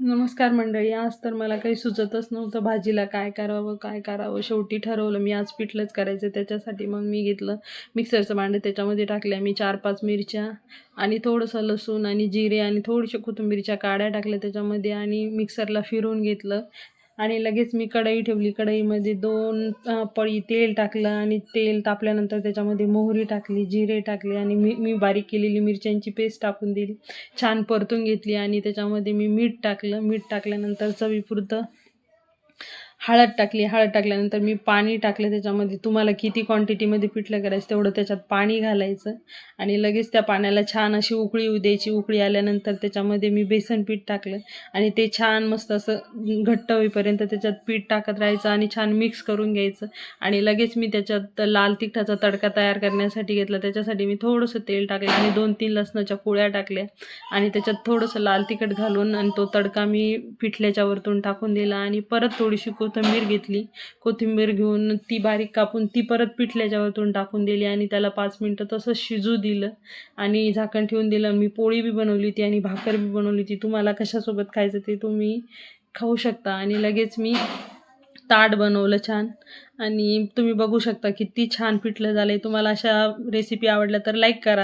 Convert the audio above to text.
नमस्कार मंडळी. आज तर मला काही सुचतच नव्हतं भाजीला काय करावं. शेवटी ठरवलं मी आज पिठलंच करायचं. त्याच्यासाठी मग मी घेतलं मिक्सरचं भांडं. त्याच्यामध्ये टाकल्या मी 4-5 मिरच्या आणि थोडंसं लसूण आणि जिरे आणि थोडीशी कोथिंबीरच्या काड्या टाकल्या त्याच्यामध्ये आणि मिक्सरला फिरवून घेतलं. आणि लगेच मी कढई ठेवली. कढईमध्ये 2 पळी तेल टाकलं आणि तेल तापल्यानंतर त्याच्यामध्ये मोहरी टाकली, जिरे टाकले आणि मी बारीक केलेली मिरच्यांची पेस्ट टाकून दिली. छान परतून घेतली आणि त्याच्यामध्ये मी मीठ टाकलं. मीठ टाकल्यानंतर चवीपुरतं हळद टाकली. हळद टाकल्यानंतर मी पाणी टाकलं त्याच्यामध्ये. तुम्हाला किती क्वांटिटीमध्ये पिठलं करायचं तेवढं त्याच्यात पाणी घालायचं आणि लगेच त्या पाण्याला छान अशी उकळी येऊ द्यायची. उकळी आल्यानंतर त्याच्यामध्ये मी बेसन पीठ टाकलं आणि ते छान मस्त असं घट्ट होईपर्यंत त्याच्यात पीठ टाकत राहायचं आणि छान मिक्स करून घ्यायचं. आणि लगेच मी त्याच्यात लाल तिखटाचा तडका तयार करण्यासाठी घेतला. त्याच्यासाठी मी थोडंसं तेल टाकलं आणि 2-3 लसणाच्या कुळ्या टाकल्या आणि त्याच्यात थोडंसं लाल तिखट घालून आणि तो तडका मी पिठल्याच्या वरतून टाकून दिला आणि परत थोडीशी कोथिंबीर घेतली. कोथिंबीर घेऊन ती बारीक कापून ती परत पिठल्याच्या वरतून टाकून दिली आणि त्याला 5 मिनटं तसं शिजू दिलं आणि झाकण ठेवून दिलं. मी पोळी बी बनवली होती आणि भाकर बी बनवली होती. तुम्हाला कशासोबत खायचं ते तुम्ही खाऊ शकता. आणि लगेच मी ताट बनवलं छान आणि तुम्ही बघू शकता किती छान पिठलं झालं आहे. तुम्हाला अशा रेसिपी आवडल्या तर लाईक करा.